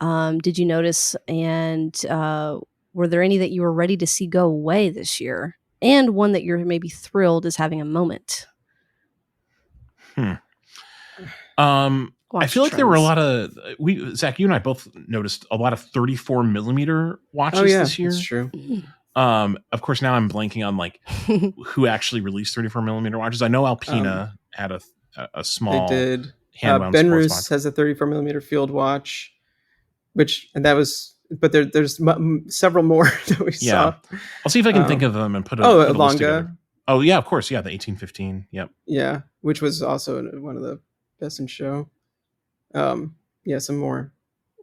did you notice, and were there any that you were ready to see go away this year, and one that you're maybe thrilled is having a moment? I feel like there were a lot of Zach, you and I both noticed a lot of 34 millimeter watches this year. That's true. Of course, now I'm blanking on like who actually released 34 millimeter watches. I know Alpina had a small. They did. Hand-wound Ben sports Roos watch. has a 34 millimeter field watch, but there's several more that we saw. I'll see if I can think of them and put a list together. Oh yeah, of course, yeah, the 1815. Yep. Yeah, which was also one of the best in show. Some more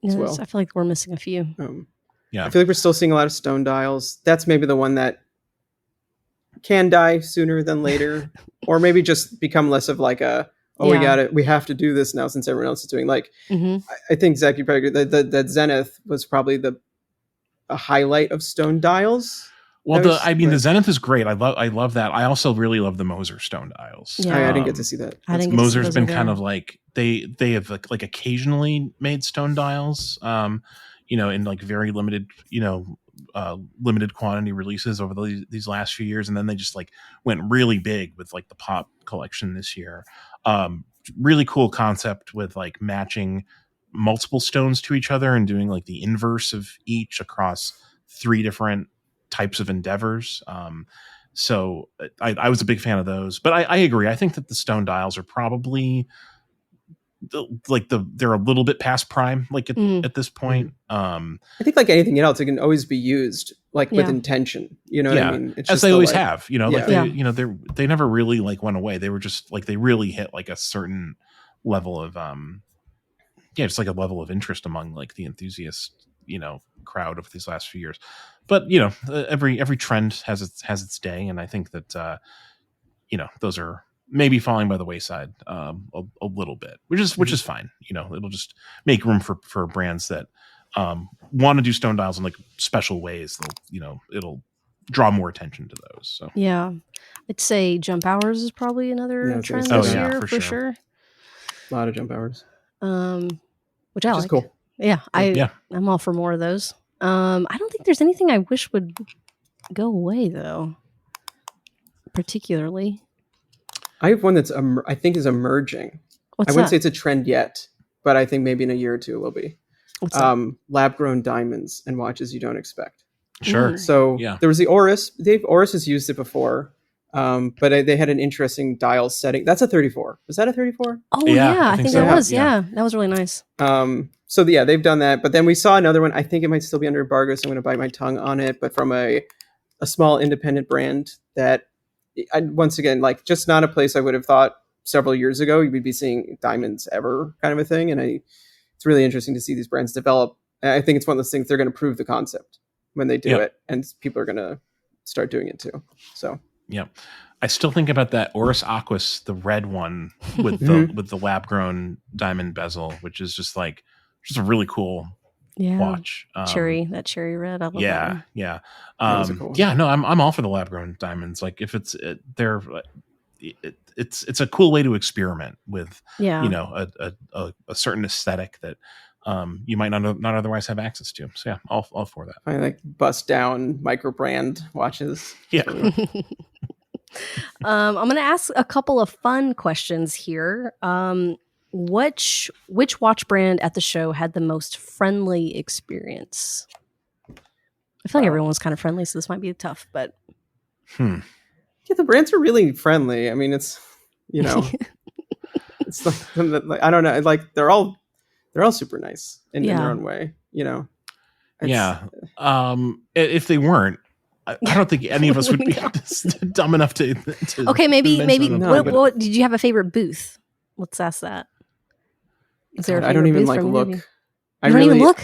as well. I feel like we're missing a few. I feel like we're still seeing a lot of stone dials. That's maybe the one that can die sooner than later, or maybe just become less of like we have to do this now since everyone else is doing. Like, I think Zach, you probably agree that Zenith was probably a highlight of stone dials. Well, the Zenith is great. I love that. I also really love the Moser stone dials. Yeah, I didn't get to see that. Moser's been kind of like they have like occasionally made stone dials, in like very limited, limited quantity releases over these last few years, and then they just like went really big with like the Pop collection this year. Really cool concept with like matching multiple stones to each other and doing like the inverse of each across 3 different types of endeavors. So I was a big fan of those, but I agree. I think that the stone dials are probably they're a little bit past prime, like at this point. I think like anything else, it can always be used like with intention. You know what I mean? It's as they always have. They never really like went away. They were just like they really hit like a certain level of just like a level of interest among like the enthusiast crowd of these last few years. But every trend has its day, and I think that those are maybe falling by the wayside a little bit, which is fine. It'll just make room for brands that want to do stone dials in like special ways. It'll draw more attention to those. So yeah, I'd say jump hours is probably another trend this year for sure. A lot of jump hours, which I like. Is cool. Yeah, I'm all for more of those. I don't think there's anything I wish would go away though, particularly. I have one that's I think is emerging. I wouldn't say it's a trend yet, but I think maybe in a year or two it will be. Lab-grown diamonds and watches you don't expect. Sure. So there was the Oris. Oris has used it before, but they had an interesting dial setting. That's a 34. Was that a 34? Oh yeah, I think that was. Yeah, that was really nice. So yeah, they've done that. But then we saw another one. I think it might still be under embargo, so I'm going to bite my tongue on it. But from a small independent brand that, once again, like just not a place I would have thought several years ago you would be seeing diamonds ever kind of a thing. And it's really interesting to see these brands develop. And I think it's one of those things they're going to prove the concept when they do it, and people are going to start doing it too. So I still think about that Oris Aquas, the red one with the lab grown diamond bezel, which is just a really cool watch. That cherry red. I love that one. Yeah. Cool. Yeah, no, I'm all for the lab grown diamonds. Like if it's it's a cool way to experiment with a certain aesthetic that you might not otherwise have access to. So yeah, all for that. I like bust down micro brand watches. Yeah. I'm going to ask a couple of fun questions here. Which watch brand at the show had the most friendly experience? I feel like everyone was kind of friendly, so this might be tough, but yeah, the brands are really friendly. I mean, it's it's like I don't know, like they're all super nice in their own way. If they weren't, I don't think any of us would be dumb enough to okay, maybe. What did you have a favorite booth? Let's ask that. Is there I don't even look. I don't even look.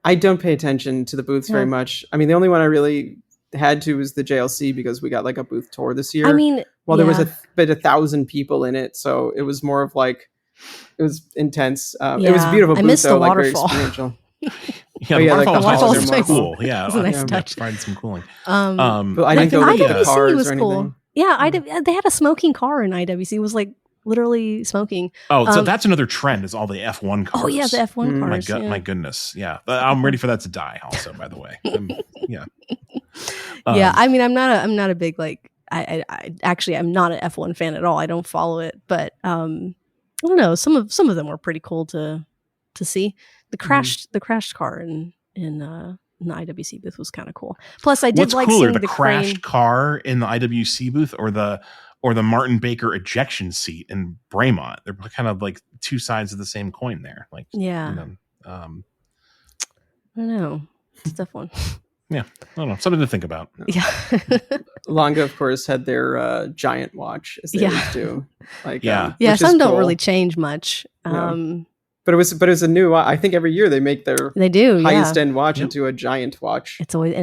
I don't pay attention to the booths very much. I mean, the only one I really had to was the JLC because we got like a booth tour this year. I mean, there was 1,000 people in it, so it was more of like it was intense. It was a beautiful booth. I missed the waterfall. The waterfall was nice. Cool. Yeah, it was a nice touch. Provide some cooling. But I didn't go look at the cars was or anything. Cool. Yeah, they had a smoking car in IWC. It was like literally smoking. Oh, so that's another trend is all the F1 cars. Oh yeah, the F1 cars. My goodness. Yeah. I'm ready for that to die also, by the way. Yeah. Yeah, I mean, I'm not a big like I actually I'm not an F1 fan at all. I don't follow it, but I don't know, some of them were pretty cool to see. The crashed car in the IWC booth was kind of cool. Plus I did What's like cooler, seeing the crashed car in the IWC booth or the Martin Baker ejection seat in Braemont? They're kind of like two sides of the same coin there. Like, I don't know. It's a tough one. Yeah, I don't know. Something to think about. Yeah. Longa, of course, had their giant watch as they always do. Like, some don't really change much. But it was a new. I think every year they make their highest end watch into a giant watch. It's always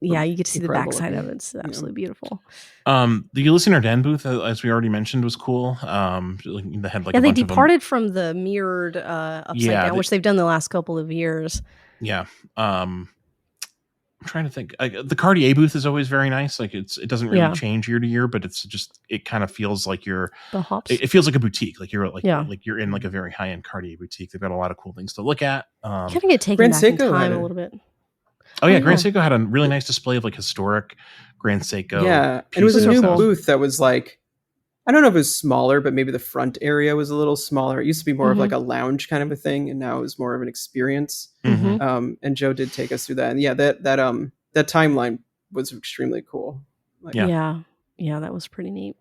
you get to see the backside of it. It's absolutely beautiful. The Ulysses Nardin booth, as we already mentioned, was cool. They had they departed from the mirrored upside down, which they've done the last couple of years. Yeah. I'm trying to think. The Cartier booth is always very nice. Like it doesn't really change year to year, but it kind of feels like you're. It feels like a boutique. Like you're like you're in like a very high end Cartier boutique. They've got a lot of cool things to look at. Kind of get taken back in time a little bit. Oh yeah, Grand Seiko had a really nice display of like historic Grand Seiko. Yeah, and it was a new booth that was like, I don't know if it was smaller, but maybe the front area was a little smaller. It used to be more of like a lounge kind of a thing, and now it was more of an experience. And Joe did take us through that, and that timeline was extremely cool. Yeah, that was pretty neat.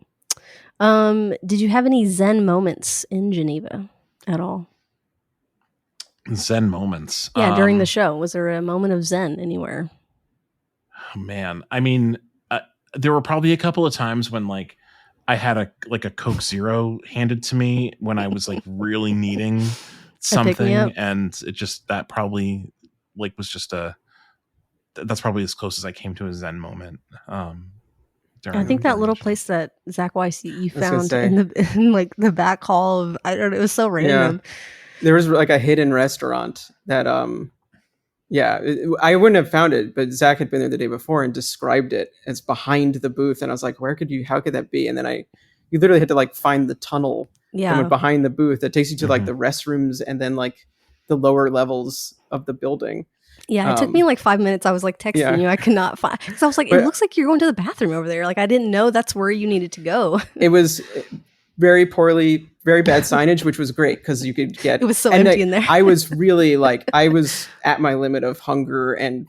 Did you have any Zen moments in Geneva at all? Zen moments. Yeah, during the show, was there a moment of Zen anywhere? Oh, man, I mean, there were probably a couple of times when like I had a Coke Zero handed to me when I was like really needing something, and it just that probably like was just that's probably as close as I came to a Zen moment. I think that little place that Zach Weiss you found in like the back hall of, I don't know, it was so random. Yeah. There was like a hidden restaurant that I wouldn't have found it, but Zach had been there the day before and described it as behind the booth, and I was like, how could that be? And then you literally had to like find the tunnel from behind the booth that takes you to like the restrooms and then like the lower levels of the building. Yeah, it took me like 5 minutes. I was like texting you. I could not find, because I was like, it looks like you're going to the bathroom over there. Like I didn't know that's where you needed to go. It was very bad signage, which was great because you could get. It was so empty in there. I was really I was at my limit of hunger, and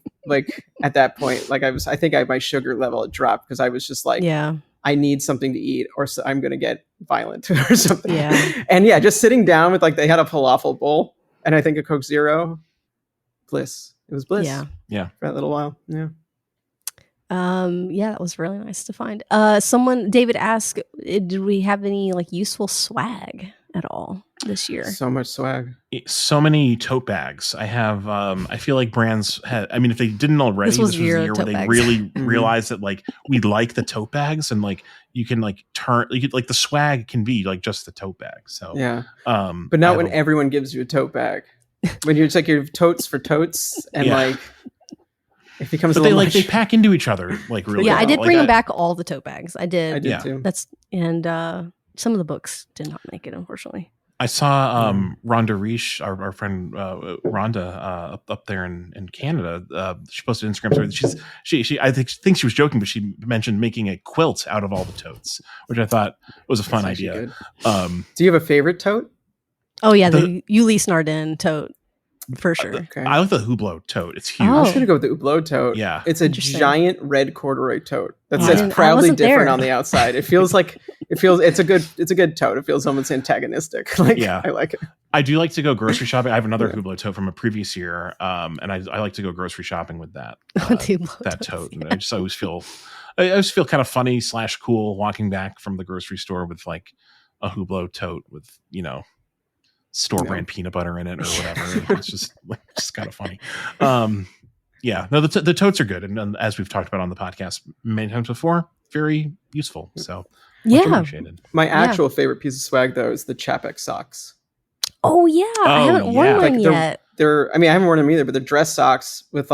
at that point, I think my sugar level had dropped because I was just I need something to eat, or I'm going to get violent or something. Yeah. And just sitting down with they had a falafel bowl and I think a Coke Zero. Bliss. It was bliss. Yeah. For that little while. Yeah. That was really nice to find. David asked, did we have any useful swag at all this year? So much swag. So many tote bags. I have I feel like brands had, if they didn't already, this was the year where they really realized that we like the tote bags, and you can turn, the swag can be just the tote bag. So yeah. But not when everyone gives you a tote bag. When you're just you have totes for totes, and it becomes. But they pack into each other really. Yeah, well. I did bring back all the tote bags. I did too. Some of the books did not make it, unfortunately. I saw Rhonda Reich, our friend Rhonda, up there in Canada. She posted an Instagram story. She I think she was joking, but she mentioned making a quilt out of all the totes, which I thought was a fun idea. Do you have a favorite tote? Oh yeah, the Ulysse Nardin tote. For sure. Okay. I like the Hublot tote. It's huge. I was going to go with the Hublot tote. Yeah. It's a giant red corduroy tote that says proudly different on the outside. It feels it's a good tote. It feels almost antagonistic. I like it. I do like to go grocery shopping. I have another Hublot tote from a previous year. And I like to go grocery shopping with that tote. And I always feel kind of funny / cool walking back from the grocery store with a Hublot tote with, store brand peanut butter in it or whatever. It's just kind of funny. The totes are good, and as we've talked about on the podcast many times before, very useful. So much appreciated. My actual favorite piece of swag though is the Chapek socks. Oh yeah, I haven't worn one yet. They're I haven't worn them either, but they're dress socks with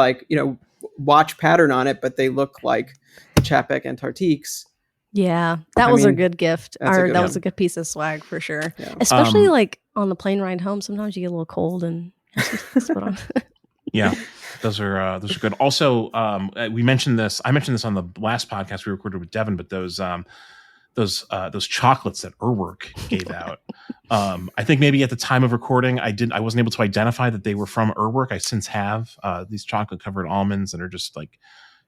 watch pattern on it, but they look like the Chapek Antarctiques. Yeah, that was a good gift. That was a good piece of swag for sure. Yeah. Especially on the plane ride home. Sometimes you get a little cold and put on. Yeah, those are good. Also, we mentioned this. I mentioned this on the last podcast we recorded with Devin, but those chocolates that Urwerk gave out. I think maybe at the time of recording, I wasn't able to identify that they were from Urwerk. I since have these chocolate covered almonds that are just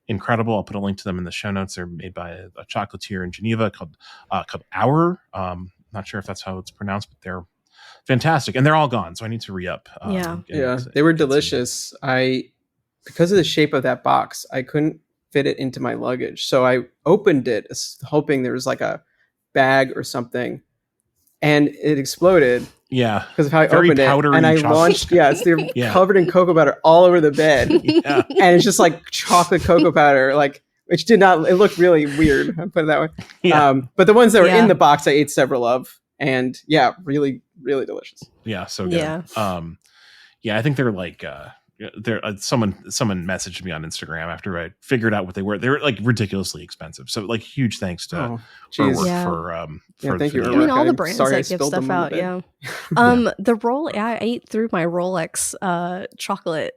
incredible. I'll put a link to them in the show notes. They're made by a chocolatier in Geneva called Heuer. Not sure if that's how it's pronounced, but they're fantastic, and they're all gone. So I need to re-up. They were delicious. Because of the shape of that box, I couldn't fit it into my luggage, so I opened it hoping there was a bag or something, and it exploded. Yeah, because of how I opened it, and I launched. They're covered in cocoa powder all over the bed, and it's just chocolate cocoa powder, which did not. It looked really weird. I put it that way. Yeah. But the ones that were in the box, I ate several of, and really, really delicious. Yeah, so good. I think they're someone messaged me on Instagram after I figured out what they were. They're ridiculously expensive. So Huge thanks to Urwerk for thank you. All the brands that give stuff out. Yeah. The I ate through my Rolex chocolate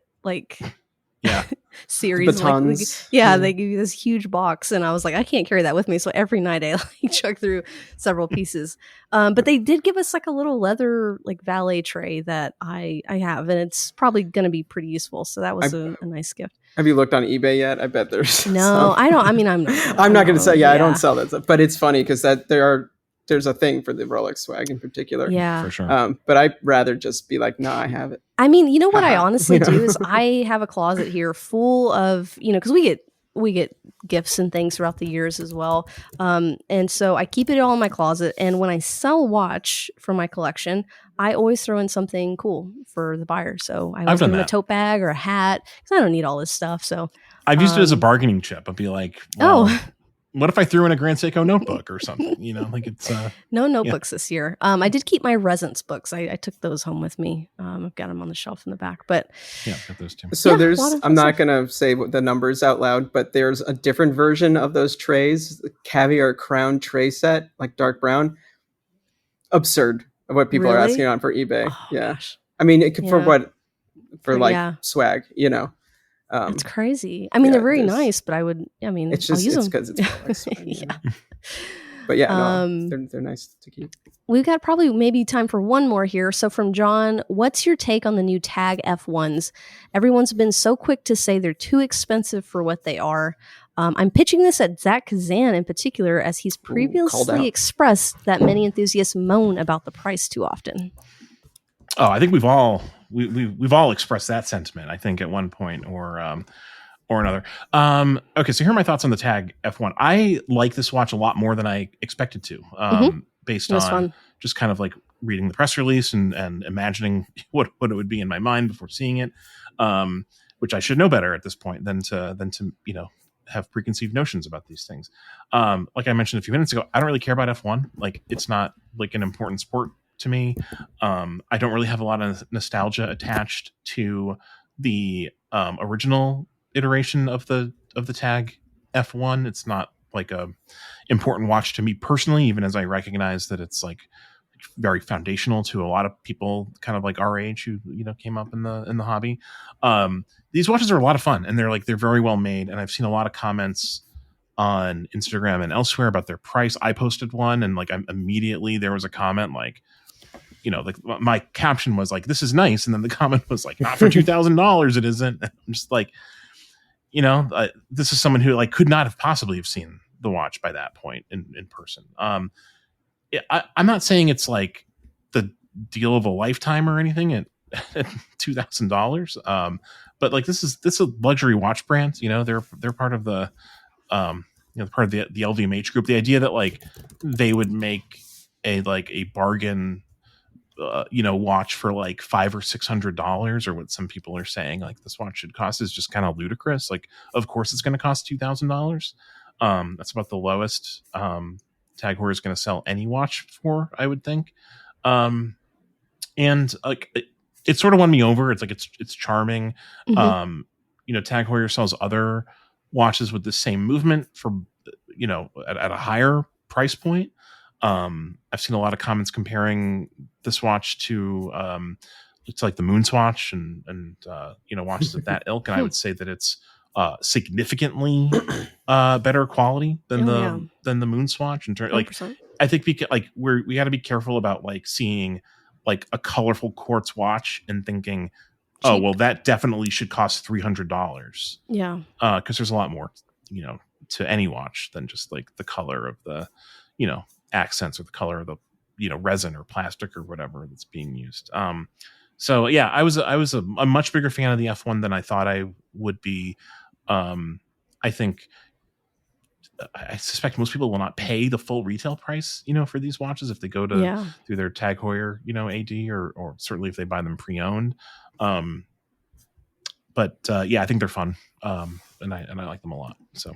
series batons. They give you this huge box, and I was I can't carry that with me, so every night I chug through several pieces. But they did give us a little leather valet tray that I have, and it's probably going to be pretty useful, so that was a nice gift. Have you looked on eBay yet? I bet there's I don't. I'm not going to say I don't sell that stuff, but it's funny because there's a thing for the Rolex swag in particular. Yeah, for sure. But I'd rather just be no, I have it. You know what I honestly do is I have a closet here full of, because we get gifts and things throughout the years as well. And so I keep it all in my closet. And when I sell a watch from my collection, I always throw in something cool for the buyer. So I always give them a tote bag or a hat because I don't need all this stuff. So I've used it as a bargaining chip. I'd be what if I threw in a Grand Seiko notebook or something? It's no notebooks this year. I did keep my Resonance books. I took those home with me. I've got them on the shelf in the back. But I've got those too. So I'm not going to say the numbers out loud, but there's a different version of those trays, the Caviar Crown tray set, dark brown. Absurd of what people are asking on for eBay. Oh, gosh. It could for swag, it's crazy. They're very nice, but I would. it's I'll use them. because it's But yeah, no, they're nice to keep. We've got probably maybe time for one more here. So from John, what's your take on the new TAG F1s? Everyone's been so quick to say they're too expensive for what they are. I'm pitching this at Zach Kazan in particular, as he's previously expressed that many enthusiasts moan about the price too often. Oh, I think we've all expressed that sentiment, I think, at one point or another. Okay, so here are my thoughts on the TAG F1. I like this watch a lot more than I expected to, based on just kind of like reading the press release and imagining what it would be in my mind before seeing it, which I should know better at this point than to have preconceived notions about these things. Like I mentioned a few minutes ago, I don't really care about F1. Like, it's not like an important sport to me. I don't really have a lot of nostalgia attached to the original iteration of the TAG F1. It's not like a important watch to me personally, even as I recognize that it's like very foundational to a lot of people kind of like our age who came up in the hobby. These watches are a lot of fun, and they're very well made, and I've seen a lot of comments on Instagram and elsewhere about their price. I posted one, and immediately there was a comment like my caption was like, "This is nice," and then the comment was like, "Not for $2,000, it isn't." And I'm just like, this is someone who could not have possibly have seen the watch by that point in person. I'm not saying it's like the deal of a lifetime or anything at $2,000. But this is a luxury watch brand. They're part of the part of the LVMH group. The idea that they would make a bargain watch for $500 or $600, or what some people are saying this watch should cost, is just kind of ludicrous. Of course it's going to cost $2,000. That's about the lowest TAG Heuer is going to sell any watch for, I would think. And it sort of won me over. It's it's charming. Mm-hmm. TAG Heuer sells other watches with the same movement for at a higher price point. I've seen a lot of comments comparing this watch to it's like the Moonswatch and watches of that ilk, and I would say that it's significantly better quality than the Moonswatch. In terms, I think we got to be careful about seeing a colorful quartz watch and thinking, cheap. Oh well, that definitely should cost $300. Yeah, because there's a lot more to any watch than just the color of the accents or the color of the resin or plastic or whatever that's being used. So yeah, I was a much bigger fan of the F1 than I thought I would be. I think I suspect most people will not pay the full retail price for these watches if they go to through their TAG Heuer AD or certainly if they buy them pre-owned. But I think they're fun, and I like them a lot. So.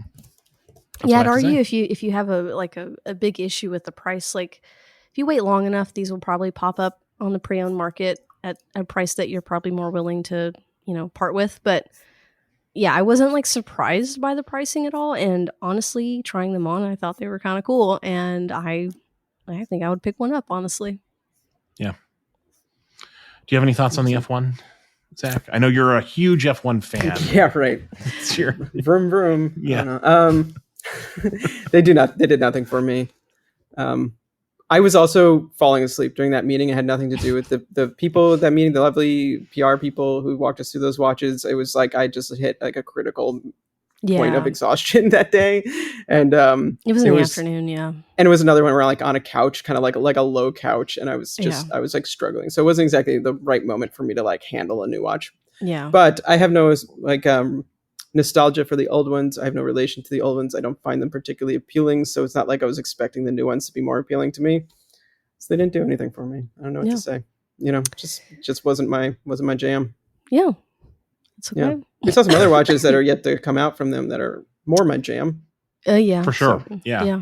I'd argue if you have a big issue with the price, if you wait long enough, these will probably pop up on the pre-owned market at a price that you're probably more willing to, part with. But yeah, I wasn't surprised by the pricing at all. And honestly, trying them on, I thought they were kind of cool. And I think I would pick one up, honestly. Yeah. Do you have any thoughts on the F1, Zach? I know you're a huge F1 fan. Yeah, right. It's your vroom vroom. Yeah. They did nothing for me. I was also falling asleep during that meeting. It had nothing to do with the people at that meeting, the lovely PR people who walked us through those watches. It was I just hit a critical point of exhaustion that day. And it was in the afternoon, yeah. And it was another one where on a couch, kind of like a low couch, and I was I was struggling. So it wasn't exactly the right moment for me to handle a new watch. Yeah. But I have no nostalgia for the old ones. I have no relation to the old ones. I don't find them particularly appealing, so it's not like I was expecting the new ones to be more appealing to me. So they didn't do anything for me. I don't know what to say. Just wasn't my jam. Yeah, it's okay. Yeah. We saw some other watches that are yet to come out from them that are more my jam. Yeah, for sure. So, yeah.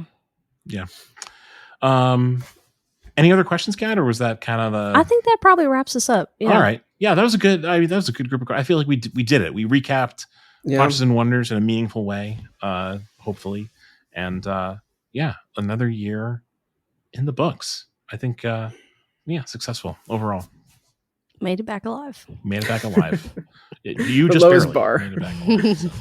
Any other questions, Kat, or was that kind of the? I think that probably wraps us up. Yeah. All right. Yeah, that was a good group of. I feel like we did it. We recapped. Watches and Wonders in a meaningful way, hopefully. And another year in the books. I think, successful overall. Made it back alive. You just lowest bar. Made it back alive.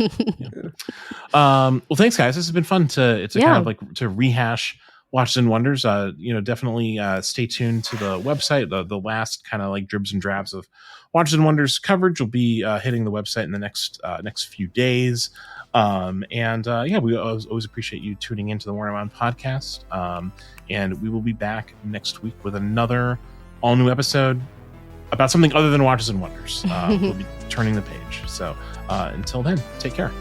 So, well, thanks, guys. This has been fun to kind of to rehash Watches and Wonders, definitely stay tuned to the website. The last kind of like dribs and drabs of Watches and Wonders coverage will be hitting the website in the next few days. We always appreciate you tuning into the Warner On podcast. And we will be back next week with another all new episode about something other than Watches and Wonders. We'll be turning the page. So until then, take care.